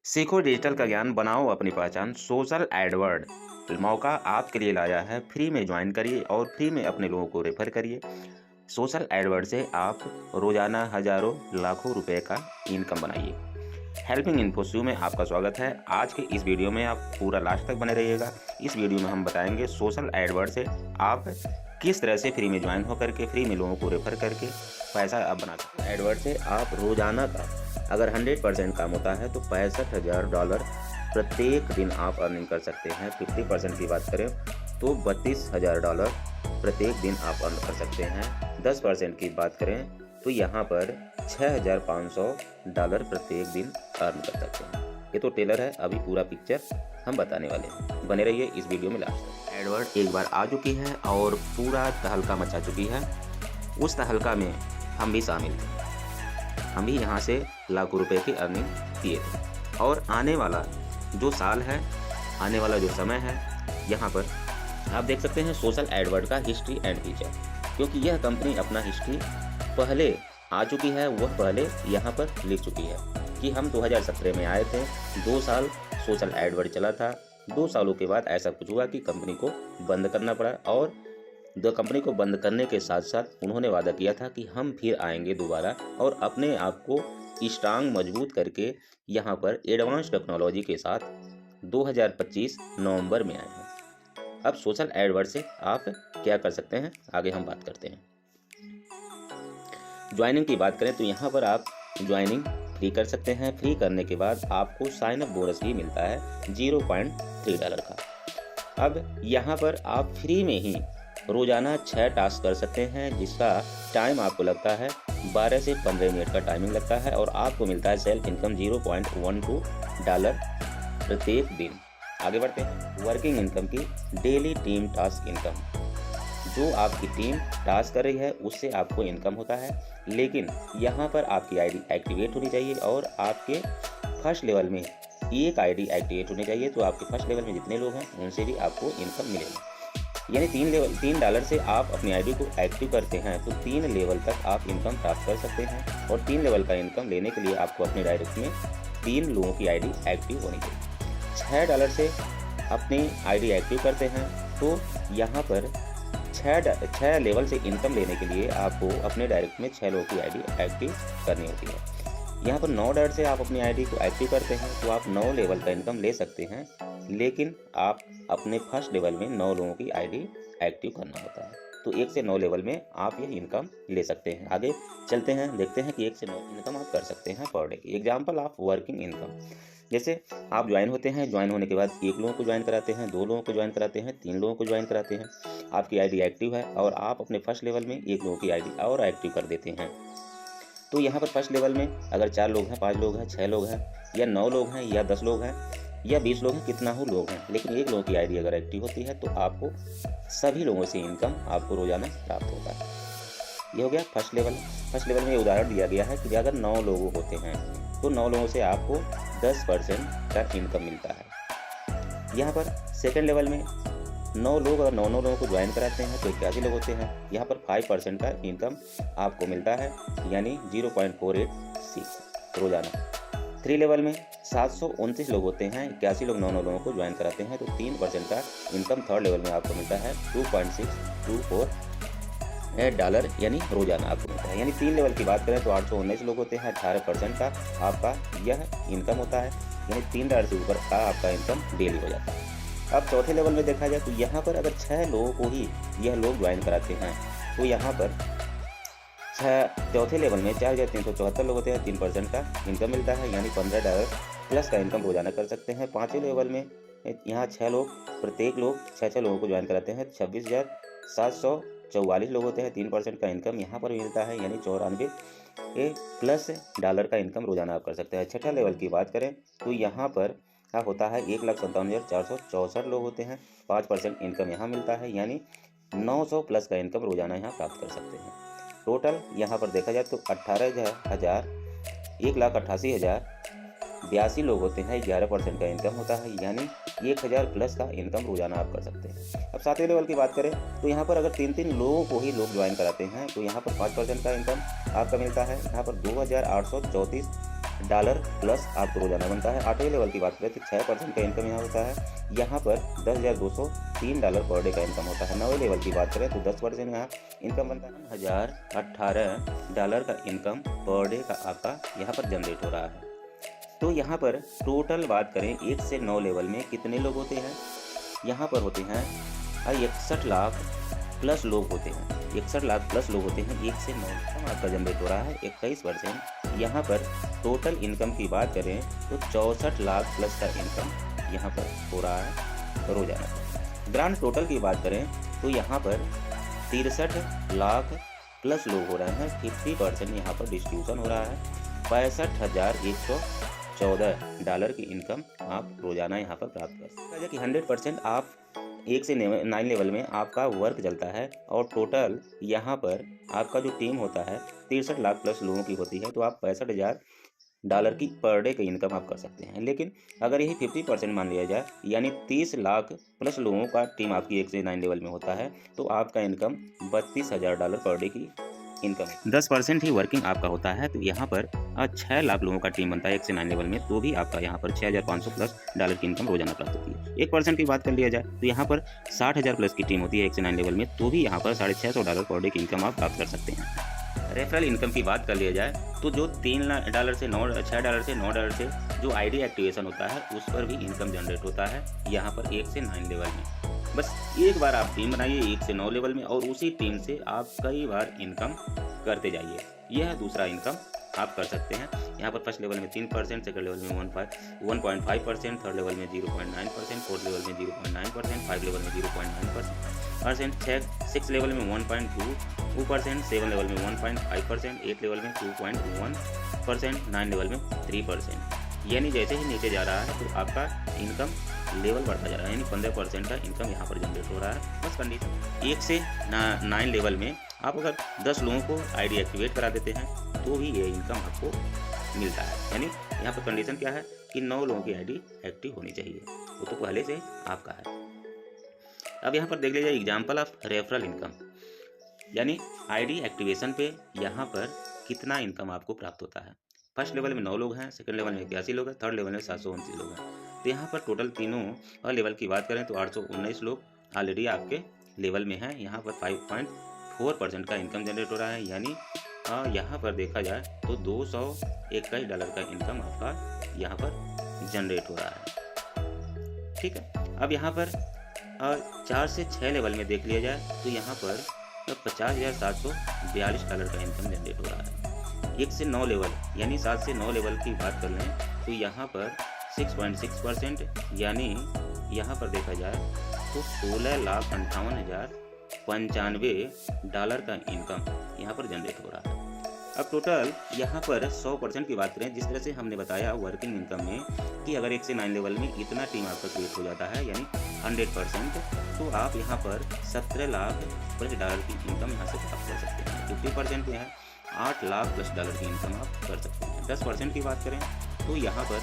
सीखो डिजिटल का ज्ञान, बनाओ अपनी पहचान। सोशल एडवर्ड मौका आपके लिए लाया है। फ्री में ज्वाइन करिए और फ्री में अपने लोगों को रेफर करिए। सोशल एडवर्ड से आप रोजाना हजारों लाखों रुपए का इनकम बनाइए। हेल्पिंग इन्फो शो में आपका स्वागत है। आज के इस वीडियो में आप पूरा लास्ट तक बने रहिएगा। इस वीडियो में हम बताएंगे सोशल एडवर्ड से आप किस तरह से फ्री में ज्वाइन होकर के फ्री में लोगों को रेफर करके पैसा आप बना सकते हैं। एडवर्ड से आप रोजाना का अगर 100% काम होता है तो $65,000 प्रत्येक दिन आप अर्निंग कर सकते हैं। 50% की बात करें तो $32,000 प्रत्येक दिन आप अर्न कर सकते हैं। 10% की बात करें तो यहाँ पर $6,500 प्रत्येक दिन अर्न कर सकते हैं। ये तो टेलर है, अभी पूरा पिक्चर हम बताने वाले हैं। बने रहिए इस वीडियो में लास्ट तक। एडवर्ड एक बार आ चुकी है और पूरा तहलका मचा चुकी है। उस तहलका में हम भी शामिल थे। हम भी यहाँ से लाखों रुपए की अर्निंग किए थे। और आने वाला जो साल है, आने वाला जो समय है, यहाँ पर आप देख सकते हैं सोशल एडवर्ड का हिस्ट्री एंड फ्यूचर, क्योंकि यह कंपनी अपना हिस्ट्री पहले आ चुकी है। वह पहले यहाँ पर लिख चुकी है कि हम 2017 में आए थे, 2 साल सोशल एडवर्ड चला था। 2 सालों के बाद ऐसा कुछ हुआ कि कंपनी को बंद करना पड़ा और कंपनी को बंद करने के साथ साथ उन्होंने वादा किया था कि हम फिर आएंगे दोबारा और अपने आप को स्ट्रांग मजबूत करके यहाँ पर एडवांस टेक्नोलॉजी के साथ 2025 नवंबर में आए हैं। अब सोशल एडवर्ड से आप क्या कर सकते हैं, आगे हम बात करते हैं। ज्वाइनिंग की बात करें तो यहाँ पर आप ज्वाइनिंग फ्री कर सकते हैं। फ्री करने के बाद आपको साइन अप बोनस भी मिलता है $0.3 का। अब यहाँ पर आप फ्री में ही रोजाना 6 टास्क कर सकते हैं, जिसका टाइम आपको लगता है 12 से 15 मिनट का टाइमिंग लगता है और आपको मिलता है सेल्फ इनकम $0.12 प्रत्येक दिन। आगे बढ़ते हैं। वर्किंग इनकम की डेली टीम टास्क इनकम, जो आपकी टीम टास्क कर रही है उससे आपको इनकम होता है, लेकिन यहाँ पर आपकी आईडी एक्टिवेट होनी चाहिए और आपके फर्स्ट लेवल में एक आईडी एक्टिवेट होनी चाहिए। तो आपके फर्स्ट लेवल में जितने लोग हैं उनसे भी आपको इनकम मिलेगी। यानी $3 से आप अपनी आईडी को एक्टिव करते हैं तो 3 लेवल तक आप इनकम प्राप्त कर सकते हैं। और 3 लेवल का इनकम लेने के लिए आपको अपने डायरेक्ट में 3 लोगों की आईडी एक्टिव होनी चाहिए। $6 से अपनी आईडी एक्टिव करते हैं तो यहाँ पर 6 लेवल से इनकम लेने के लिए आपको अपने डायरेक्ट में 6 लोगों की आईडी एक्टिव करनी होती है। यहाँ पर $9 से आप अपनी आईडी को एक्टिव करते हैं तो आप 9 लेवल का इनकम ले सकते हैं, लेकिन आप अपने फर्स्ट लेवल में 9 लोगों की आईडी एक्टिव करना होता है। तो 1 से 9 लेवल में आप ये इनकम ले सकते हैं। आगे चलते हैं, देखते हैं कि 1 से 9 इनकम आप कर सकते हैं पर डे की। एग्जाम्पल ऑफ वर्किंग इनकम, जैसे आप ज्वाइन होते हैं, ज्वाइन होने के बाद 1 लोगों को ज्वाइन कराते हैं, 2 लोगों को ज्वाइन कराते हैं, 3 लोगों को ज्वाइन कराते हैं। आपकी आईडी एक्टिव है और आप अपने फर्स्ट लेवल में 1 लोगों की आईडी और एक्टिव कर देते हैं। तो यहाँ पर फर्स्ट लेवल में अगर 4 लोग हैं, 5 लोग हैं, 6 लोग हैं या 9 लोग हैं या 10 लोग हैं या 20 लोग हैं, कितना हो लोग हैं, लेकिन 1 लोगों की आईडी अगर एक्टिव होती है तो आपको सभी लोगों से इनकम आपको रोजाना प्राप्त होता है। ये हो गया फर्स्ट लेवल। फर्स्ट लेवल में उदाहरण दिया गया है कि अगर 9 लोग होते हैं तो 9 लोगों से आपको 10% का इनकम मिलता है। यहाँ पर सेकेंड लेवल में 9 लोग और 9 लोगों को ज्वाइन कराते हैं तो 81 लोग होते हैं। यहाँ पर 5% का इनकम आपको मिलता है, यानी 0.486 रोजाना। 3 लेवल में 729 लोग होते हैं, 81 लोग 9 लोगों को ज्वाइन कराते हैं तो 3% का इनकम थर्ड लेवल में आपको मिलता है $2.624 यानी रोजाना आपको मिलता है। यानी 3 लेवल की बात करें तो 819 लोग होते हैं, 18% का आपका यह इनकम होता है, यानी $3 से ऊपर का आपका इनकम डेली हो जाता है। अब चौथे लेवल में देखा जाए तो यहाँ पर अगर 6 लोगों को ही यह लोग ज्वाइन कराते हैं तो यहाँ पर चौथे लेवल में 4,374 लोग होते हैं, 3% का इनकम मिलता है, यानी $15 प्लस का इनकम रोजाना कर सकते हैं। 5वें लेवल में यहाँ 6 लोग, प्रत्येक लोग 6 लोगों को ज्वाइन कराते हैं, 26,744 लोग होते हैं, 3% का इनकम यहाँ पर मिलता है, यानी $94+ का इनकम रोजाना आप कर सकते हैं। छठा लेवल की बात करें तो यहाँ पर क्या होता है, 1,57,464 लोग होते हैं, 5% इनकम यहाँ मिलता है, यानी 900+ का इनकम रोजाना यहाँ प्राप्त कर सकते हैं। टोटल यहाँ पर देखा जाए तो 1,88,082 लोग होते हैं, 11% का इनकम होता है, यानी 1,000+ का इनकम रोजाना आप कर सकते हैं। अब 7वें लेवल की बात करें तो यहाँ पर अगर 3 लोगों को ही लोग ज्वाइन कराते हैं तो यहाँ पर 5% का इनकम आपका मिलता है। यहाँ पर डॉलर प्लस आपको रोजाना बनता है। 8वें लेवल की बात करें तो 6% का इनकम यहाँ होता है। यहाँ पर $10,203 पर डे का इनकम होता है। 9वें लेवल की बात करें तो 10% यहाँ इनकम बनता है। $1,018 का इनकम पर डे का आपका यहाँ पर जनरेट हो रहा है। तो यहाँ पर टोटल बात करें 1 से 9 लेवल में कितने लोग होते हैं, यहाँ पर होते हैं 61 लाख प्लस लोग होते हैं। 61 लाख प्लस लोग होते हैं 1 से 9 इनकम आपका जनरेट हो रहा है 21%। यहाँ पर टोटल इनकम की बात करें तो 64 लाख प्लस का इनकम यहाँ पर हो रहा है रोजाना। ग्रांड टोटल की बात करें तो यहाँ पर 63 लाख प्लस लोग हो रहे हैं। 50% यहाँ पर डिस्ट्रीब्यूशन हो रहा है। $65,114 की इनकम आप रोजाना यहाँ पर प्राप्त कर सकते हैं कि 100% आप 1 से 9 लेवल में आपका वर्क चलता है और टोटल यहाँ पर आपका जो टीम होता है 63 लाख प्लस लोगों की होती है, तो आप $65,000 की पर डे की इनकम आप कर सकते हैं। लेकिन अगर यही 50% मान लिया जाए, यानी 30 लाख प्लस लोगों का टीम आपकी 1 से 9 लेवल में होता है, तो आपका इनकम $32,000 पर डे की इनकम है। 10% ही वर्किंग आपका होता है, तो यहाँ पर 6 लाख लोगों का टीम बनता है 1 से 9 लेवल में, तो भी आपका यहाँ पर $6,500+ की इनकम रोजाना प्राप्त होती है। 1% की बात कर लिया जाए तो यहाँ पर 60,000 प्लस की टीम होती है 1 से 9 लेवल में, तो भी यहाँ पर $650 पर डे की इनकम आप प्राप्त कर सकते हैं। रेफरल इनकम की बात कर लिया जाए तो जो $3 से $9 से जो आईडी एक्टिवेशन होता है उस पर भी इनकम जनरेट होता है यहाँ पर 1 से 9 लेवल में। बस एक बार आप टीम बनाइए 1 से 9 लेवल में और उसी टीम से आप कई बार इनकम करते जाइए। यह दूसरा इनकम आप कर सकते हैं। यहाँ पर फर्स्ट लेवल में 3%, सेकंड लेवल में 1.5%, थर्ड लेवल में 0.9%, फोर्थ लेवल में 0.9%, 5 लेवल में 0.9%, 6 लेवल में 1.2%, 7 लेवल में 1.5%, 8 लेवल में 2.1%, 9 लेवल में 3%। यानी जैसे ही नीचे जा रहा है तो आपका इनकम लेवल बढ़ता जा रहा है, यानी 15% का इनकम यहाँ पर जनरेट हो रहा है। बस कंडीशन 1 से 9 लेवल में आप अगर 10 लोगों को आईडी एक्टिवेट करा देते हैं तो भी ये इनकम आपको मिलता है। यानी यहाँ पर कंडीशन क्या है कि 9 लोगों की आईडी एक्टिव होनी चाहिए, वो तो पहले से आपका है। अब यहाँ पर देख लीजिए एग्जाम्पल ऑफ रेफरल इनकम, यानी आईडी एक्टिवेशन पे यहाँ पर कितना इनकम आपको प्राप्त होता है। फर्स्ट लेवल में 9 लोग हैं, सेकंड लेवल में 81 लोग हैं, थर्ड लेवल में 729 लोग हैं। तो यहाँ पर टोटल तीनों लेवल की बात करें तो 819 लोग ऑलरेडी आपके लेवल में हैं। यहाँ पर 5.4% का इनकम जनरेट हो रहा है, यानी यहाँ पर देखा जाए तो $221 का इनकम आपका यहाँ पर जनरेट हो रहा है। ठीक है, अब यहाँ पर 4 से 6 लेवल में देख लिया जाए तो यहाँ पर $50,742 का इनकम जनरेट हो रहा है। 1 से 9 लेवल यानी 7 से 9 लेवल की बात कर लें तो यहाँ पर 6.6%, यानी यहाँ पर देखा जाए तो $16,58,095 का इनकम यहाँ पर जनरेट हो रहा है। अब टोटल यहाँ पर 100% की बात करें, जिस तरह से हमने बताया वर्किंग इनकम में कि अगर 1 से 9 लेवल में इतना टीम आपका क्रिएट हो जाता है यानी 100%, तो आप यहाँ पर $17 लाख प्लस की इनकम यहाँ से प्राप्त कर सकते हैं। 50% में है $8 लाख प्लस की इनकम आप कर सकते हैं। 10% की बात करें तो यहाँ पर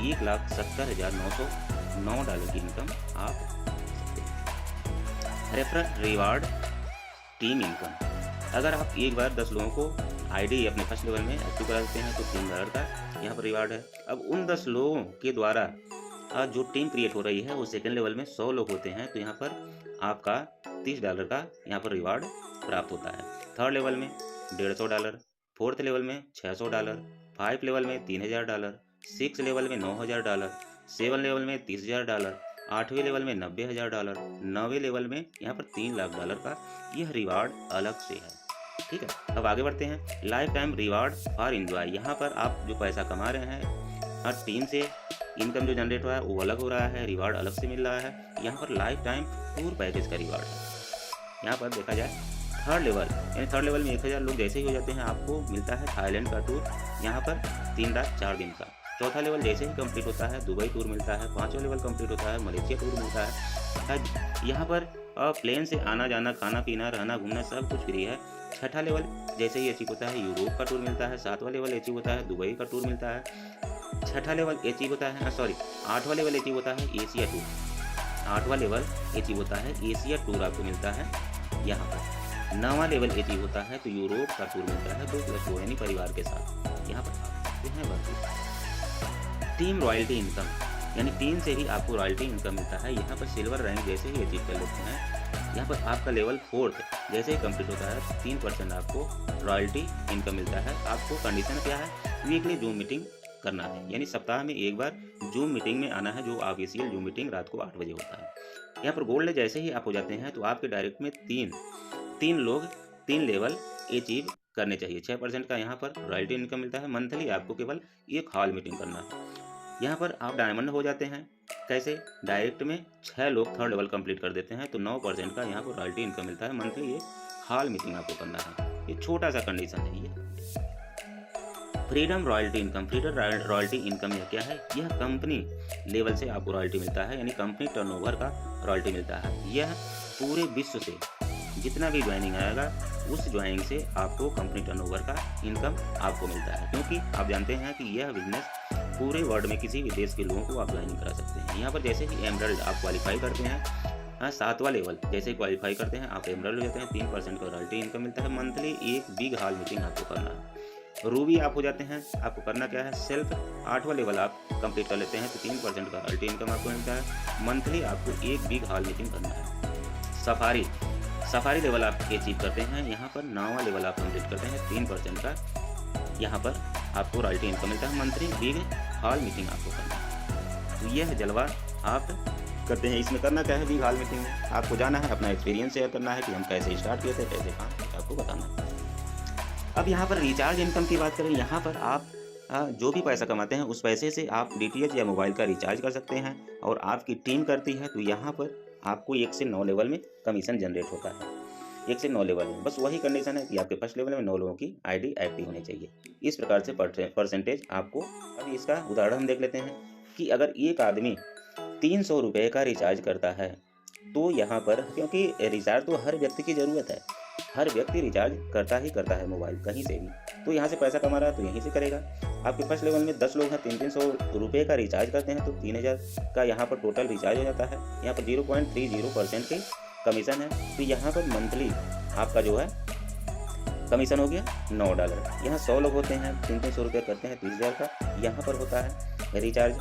$1,70,909 की इनकम आप सकते हैं। रेफरल रिवार्ड टीम इनकम, अगर आप एक बार 10 लोगों को आईडी अपने फर्स्ट लेवल में एक्टिव करा देते हैं तो $3 का यहाँ पर रिवार्ड है। अब उन 10 लोगों के द्वारा जो टीम क्रिएट हो रही है वो सेकंड लेवल में 100 लोग होते हैं, तो यहाँ पर आपका $30 का यहाँ पर रिवार्ड प्राप्त होता है। थर्ड लेवल में $150, फोर्थ लेवल में $600, 5 लेवल में $3,000, 6 लेवल में $9,000, 7 लेवल में $30,000, 8वें लेवल में $90,000, 9वें लेवल में यहाँ पर $3 लाख का यह रिवार्ड अलग से है। ठीक है, अब आगे बढ़ते हैं। Life time reward for enjoy, यहाँ पर आप जो पैसा कमा रहे हैं हर टीम से इनकम जो जनरेट हो रहा है वो अलग हो रहा है, रिवार्ड अलग से मिल रहा है। यहाँ पर लाइफ टाइम टूर पैकेज का रिवार्ड है। यहाँ पर देखा जाए थर्ड लेवल यानी थर्ड लेवल में 1000 लोग जैसे ही हो जाते हैं आपको मिलता है थाईलैंड का टूर, यहाँ पर 3 रात 4 दिन का। चौथा लेवल जैसे ही कंप्लीट होता है दुबई टूर मिलता है। 5वां लेवल कंप्लीट होता है मलेशिया टूर मिलता है। यहाँ पर प्लेन से आना जाना, खाना पीना, रहना घूमना सब कुछ फ्री है। 6ठा लेवल जैसे ही अचीव होता है यूरोप का टूर मिलता है। 7वां लेवल अचीव होता है दुबई का टूर मिलता है। 6ठा लेवल अचीव होता है 8वां लेवल अचीव होता है एशिया टूर। 8वां लेवल अचीव होता है एशिया टूर आपको मिलता है यहाँ पर। 9वां लेवल अचीव होता है तो यूरोप का टूर मिलता है 2+2 यानी परिवार के साथ यहाँ पर। सकते हैं बाकी। टीम रॉयल्टी इनकम, यानी टीम से भी आपको रॉयल्टी इनकम मिलता है। यहाँ पर सिल्वर रैंक जैसे ही अचीव कर लेते हैं, यहाँ पर आपका लेवल 4th जैसे ही कंप्लीट होता है 3% आपको रॉयल्टी इनकम मिलता है। आपको कंडीशन क्या है, वीकली जूम मीटिंग करना है, यानी सप्ताह में एक बार जूम मीटिंग में आना है, जो ऑफिशियल जूम मीटिंग रात को 8 बजे होता है। यहाँ पर गोल्ड जैसे ही आप हो जाते हैं तो आपके डायरेक्ट में तीन लोग 3 लेवल अचीव करने चाहिए। 6% का यहाँ पर रॉयल्टी इनकम मिलता है। मंथली आपको केवल एक हॉल मीटिंग करना है। यहाँ पर आप डायमंड हो जाते हैं। कैसे, डायरेक्ट में 6 लोग 3rd लेवल कंप्लीट कर देते हैं तो 9% का यहाँ पर रॉयल्टी इनकम मिलता है। मंथली ये हॉल मीटिंग आपको करना है। ये छोटा सा कंडीशन है ये। Freedom royalty income, freedom royalty income यह क्या है, यह कंपनी लेवल से आपको रॉयल्टी मिलता है, यानी कंपनी टर्नओवर का रॉयल्टी मिलता है। यह पूरे विश्व से जितना भी ज्वाइनिंग आएगा उस ज्वाइनिंग से आपको कंपनी टर्नओवर का इनकम आपको मिलता है, क्योंकि आप जानते हैं कि यह बिजनेस पूरे वर्ल्ड में किसी भी देश के लोगों को आप ज्वाइनिंग करा सकते हैं। यहाँ पर जैसे ही एमरल्ड आप क्वालिफाई करते हैं, 7वां लेवल जैसे क्वालिफाई करते हैं आप एमरल्ड हो जाते हैं, 3% का रॉयल्टी इनकम मिलता है। मंथली एक बिग हॉल मीटिंग आपको करना है। रूबी आप हो जाते हैं, आपको करना क्या है, सेल्फ 8वां लेवल आप कंप्लीट कर लेते हैं तो 3% का रॉयल्टी इनकम आपको मिलता है। मंथली आपको एक बिग हॉल मीटिंग करना है। सफारी लेवल आप अचीव करते हैं, यहाँ पर 9वां लेवल आप कंप्लीट करते हैं, 3% का यहाँ पर आपको रॉयल्टी इनकम मिलता है। मंथली बिग हॉल मीटिंग आपको करना है। तो यह जलवा आप करते हैं। इसमें करना क्या है, बिग हॉल मीटिंग में आपको जाना है, अपना एक्सपीरियंस शेयर करना है कि हम कैसे स्टार्ट किए थे, कैसे काम आपको बताना है। अब यहाँ पर रिचार्ज इनकम की बात करें, यहाँ पर आप जो भी पैसा कमाते हैं उस पैसे से आप DTH या मोबाइल का रिचार्ज कर सकते हैं और आपकी टीम करती है तो यहाँ पर आपको 1 से 9 लेवल में कमीशन जनरेट होता है। 1 से 9 लेवल में, बस वही कंडीशन है कि आपके फर्स्ट लेवल में 9 लोगों की ID एक्टिव होनी चाहिए। इस प्रकार से परसेंटेज आपको। अब इसका उदाहरण हम देख लेते हैं कि अगर एक आदमी 300 रुपये का रिचार्ज करता है तो यहाँ पर, क्योंकि रिचार्ज तो हर व्यक्ति की ज़रूरत है, हर व्यक्ति रिचार्ज करता ही करता है मोबाइल कहीं से भी, तो यहाँ से पैसा कमा रहा है तो यहीं से करेगा। आपके फर्स्ट लेवल में 10 लोग हैं, 300 रुपये का रिचार्ज करते हैं तो 3000 का यहाँ पर टोटल रिचार्ज हो जाता है। यहाँ पर 0.30% की कमीशन है, तो यहाँ पर मंथली आपका जो है कमीशन हो गया $9। यहाँ 100 लोग होते हैं, 300 रुपये करते हैं, 30,000 का यहाँ पर होता है रिचार्ज,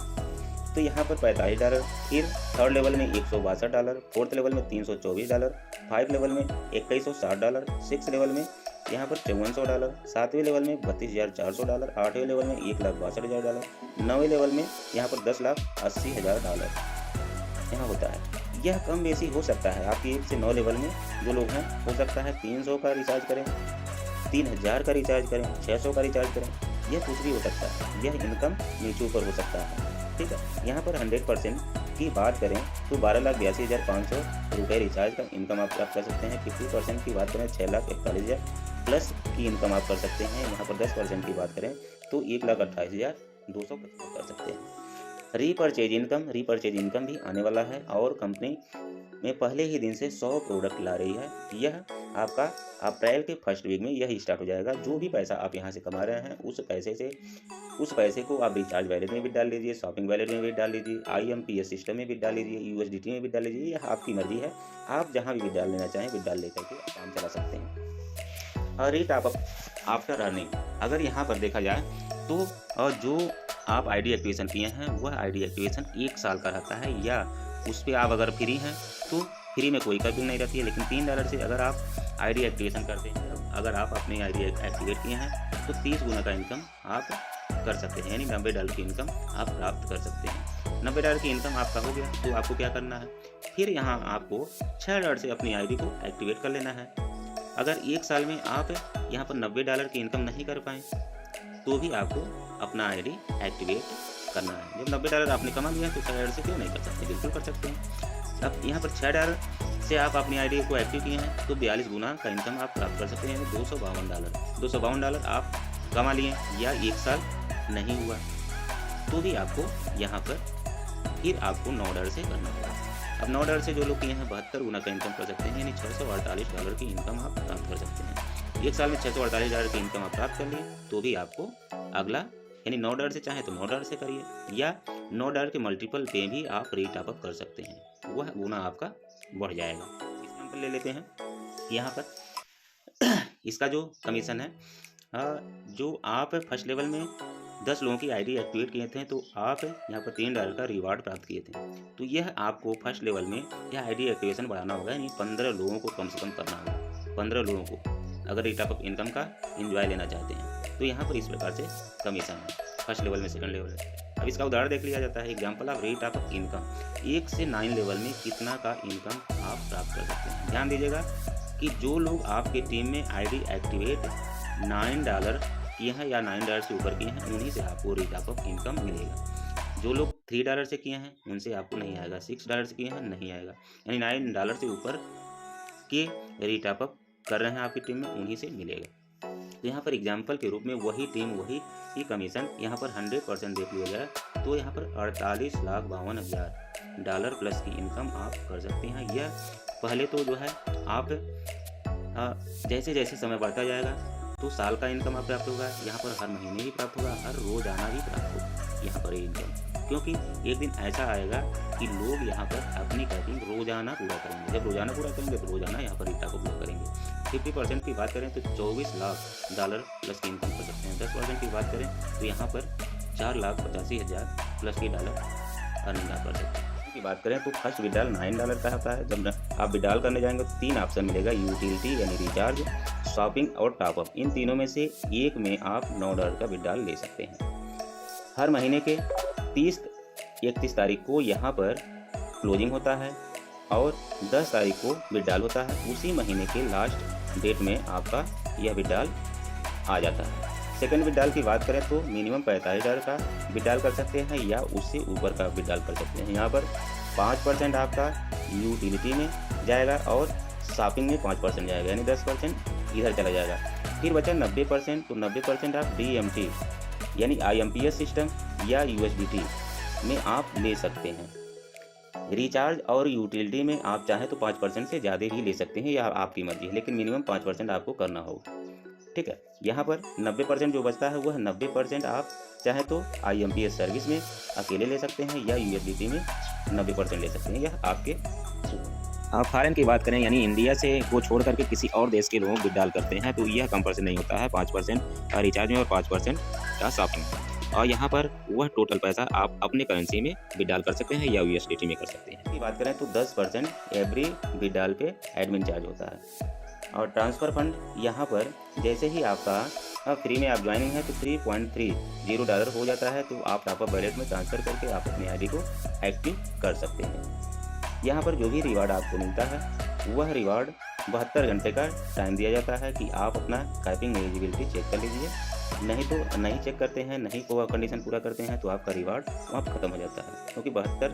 तो यहाँ पर $45। फिर 3rd लेवल में $162, 4th लेवल में $324, 5 लेवल में $2160, 6 लेवल में यहाँ पर $5400, 7वें लेवल में $32,400, 8वें लेवल में $1,62,000, 9वें लेवल में यहाँ पर $10,80,000 यहाँ होता है। यह कम बेसी हो सकता है, आपकी 1 से 9 लेवल में जो लोग हैं हो सकता है 300 का रिचार्ज करें, 3000 का रिचार्ज करें, 600 का रिचार्ज करें, यह कुछ भी हो सकता है। यह इनकम नीचे ऊपर हो सकता है, ठीक है। यहाँ पर 100% की बात करें तो 12,82,500 रुपये रिचार्ज का इनकम आप प्राप्त कर सकते हैं। 50% की बात करें 6,41,000 प्लस की इनकम आप कर सकते हैं। यहाँ पर 10% की बात करें तो 1,28,200 कर सकते हैं। रीपरचेज इनकम भी आने वाला है और कंपनी में पहले ही दिन से 100 प्रोडक्ट ला रही है। यह आपका अप्रैल के फर्स्ट वीक में यही स्टार्ट हो जाएगा। जो भी पैसा आप यहाँ से कमा रहे हैं उस पैसे को आप रिचार्ज वैलेट में भी डाल लीजिए, शॉपिंग वैलेट में भी डाल लीजिए, IMPS सिस्टम में भी डाल लीजिए, USDT में भी डाल लीजिए, यह आपकी मर्जी है। आप जहाँ भी डाल लेना चाहें भी डाल लेकर के काम चला सकते हैं। और रीटॉप अप आफ्टर अर्निंग, अगर यहाँ पर देखा जाए तो जो आप ID एक्टिवेशन किए हैं वह ID एक्टिवेशन 1 साल का रहता है, या उस पर आप अगर फ्री हैं तो फ्री में कोई कभी नहीं रहती है। लेकिन $3 से अगर आप ID एक्टिवेशन करते हैं, अगर आप अपनी ID एक्टिवेट किए हैं तो 30 गुना का इनकम आप कर सकते हैं, यानी $90 की इनकम आप प्राप्त कर सकते हैं। $90 की इनकम आपका हो गया तो आपको क्या करना है, फिर यहाँ आपको $6 से अपनी ID को एक्टिवेट कर लेना है। अगर 1 साल में आप यहाँ पर $90 की इनकम नहीं कर पाएँ तो भी आपको अपना ID एक्टिवेट करना है। जब $90 आपने कमा लिया तो $6 से क्यों नहीं कर सकते, बिल्कुल कर सकते हैं। अब यहाँ पर $6 से आप अपनी ID को एक्टिव किए हैं तो 42 गुना का इनकम आप प्राप्त कर सकते हैं, यानी $252 आप कमा लिए या 1 साल नहीं हुआ तो भी आपको यहाँ पर फिर आपको $9 से करना होगा। अब $9 से जो लोग किए हैं 72 गुना का इनकम कर सकते हैं, यानी $648 की इनकम आप प्राप्त कर सकते हैं। 1 साल में $648 की इनकम आप प्राप्त कर लिए तो भी आपको अगला, यानी $9 से चाहे तो $9 से करिए या $9 के मल्टीपल पे भी आप रीटॉप अप कर सकते हैं, वह गुना आपका बढ़ जाएगा। एग्जाम्पल ले लेते हैं यहाँ पर इसका जो कमीशन है, जो आप फर्स्ट लेवल में 10 लोगों की आईडी एक्टिवेट किए थे तो आप यहाँ पर $3 का रिवार्ड प्राप्त किए थे। तो यह आपको फर्स्ट लेवल में यह आईडी एक्टिवेशन बढ़ाना होगा, यानी 15 लोगों को कम से कम करना होगा, 15 लोगों को अगर रेट ऑफ इनकम का एंजॉय लेना चाहते हैं। तो यहाँ पर इस प्रकार से कमीशन है फर्स्ट लेवल में, सेकंड लेवल है। अब इसका उदाहरण देख लिया जाता है। Example of rate of income 1 से 9 लेवल में कितना का इनकम आप प्राप्त कर सकते हैं। ध्यान दीजिएगा कि जो लोग आपके टीम में आईडी एक्टिवेट $9 किए हैं या $9 से ऊपर किए हैं, उन्हीं से आपको रेट ऑफ इनकम मिलेगा। जो लोग $3 से किए हैं उनसे आपको नहीं आएगा, $6 से किए हैं नहीं आएगा, यानी $9 से ऊपर के रेट ऑफ कर रहे हैं आपकी टीम में, उन्हीं से मिलेगा। तो यहाँ पर एग्जाम्पल के रूप में वही टीम वही ही कमीशन यहाँ पर 100% देख लिया जाए तो यहाँ पर $48,52,000 प्लस की इनकम आप कर सकते हैं। यह पहले तो जो है आप जैसे जैसे समय बढ़ता जाएगा तो साल का इनकम आप प्राप्त होगा, यहाँ पर हर महीने भी प्राप्त होगा, हर रोजाना भी प्राप्त होगा यहाँ पर इनकम। क्योंकि एक दिन ऐसा आएगा कि लोग यहाँ पर अपनी टाइपिंग रोजाना पूरा करेंगे। जब रोजाना पूरा करेंगे तो रोजाना यहाँ पर डेटा को पूरा करेंगे। 50% की बात करें तो $24,00,000 प्लस की इनकम कर सकते हैं। 10% की बात करें तो यहाँ पर $4,85,000 प्लस की डॉलर अर्निंग आप कर सकते हैं। की बात करें तो फर्स्ट विड्रॉल $9 का होता है। जब आप विड्रॉल करने जाएंगे तो 3 ऑप्शन मिलेगा, यूटिलिटी यानी रिचार्ज, शॉपिंग और टॉपअप। इन तीनों में से एक में आप $9 का विड्रॉल ले सकते हैं। हर महीने के 31 तारीख को यहाँ पर क्लोजिंग होता है और 10 तारीख को विड्रॉल होता है। उसी महीने के लास्ट डेट में आपका यह विड्रॉल आ जाता है। सेकंड विड्रॉल की बात करें तो मिनिमम $45 का विड्रॉल कर सकते हैं या उससे ऊपर का विड्रॉल कर सकते हैं। यहाँ पर 5% आपका यूटिलिटी में जाएगा और शॉपिंग में 5% जाएगा, यानी 10% इधर चला जाएगा। फिर बचा 90%, तो 90% आप DMT यानी IMPS सिस्टम या USDT में आप ले सकते हैं। रिचार्ज और यूटिलिटी में आप चाहें तो 5% से ज़्यादा भी ले सकते हैं, या आपकी मर्जी है, लेकिन मिनिमम 5% आपको करना होगा। ठीक है, यहाँ पर 90% जो बचता है वह 90% आप चाहे तो IMPS सर्विस में अकेले ले सकते हैं या USDT में 90% ले सकते हैं, यह आपके। आप फॉरेन की बात करें यानी इंडिया से को छोड़ करके किसी और देश के लोग विड्रॉल करते हैं तो यह कंपल्सरी नहीं होता है। 5% रिचार्ज में और 5% का शॉपिंग में, और यहाँ पर वह टोटल पैसा आप अपने करेंसी में विड्रॉल कर सकते हैं या USDT में कर सकते हैं। की बात करें तो 10% एवरी विड्रॉल पे एडमिन चार्ज होता है। और ट्रांसफ़र फंड यहाँ पर जैसे ही आपका फ्री में आप ज्वाइनिंग है तो $3.30 हो जाता है, तो आप टॉपअप वॉलेट में ट्रांसफ़र करके आप अपनी आईडी को एक्टिव कर सकते हैं। यहाँ पर जो भी रिवार्ड आपको मिलता है वह रिवार्ड 72 घंटे का टाइम दिया जाता है कि आप अपना टाइपिंग एलिजिबिलिटी चेक कर लीजिए। नहीं तो नहीं चेक करते हैं, नहीं को कंडीशन पूरा करते हैं तो आपका रिवार्ड वहाँ ख़त्म हो जाता है, क्योंकि 72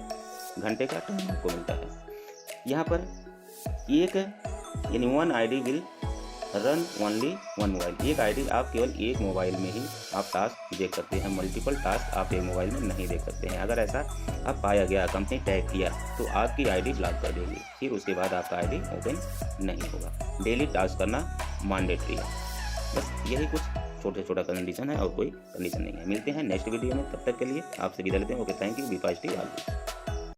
घंटे का टाइम आपको मिलता है। यहाँ पर एक यानी 1 ID will run only 1 mobile. एक आईडी आप केवल एक मोबाइल में ही आप टास्क देख सकते हैं, मल्टीपल टास्क आप एक मोबाइल में नहीं देख सकते हैं। अगर ऐसा अब पाया गया, कंपनी टैग किया, तो आपकी आईडी ब्लॉक कर देगी, फिर उसके बाद आपका आईडी ओपन नहीं होगा। डेली टास्क करना मैंडेटरी है। बस यही कुछ छोटा कंडीशन है और कोई कंडीशन नहीं है। मिलते हैं नेक्स्ट वीडियो में, तब तक के लिए आपसे विदा लेते हैं। Okay, thank you, be fast.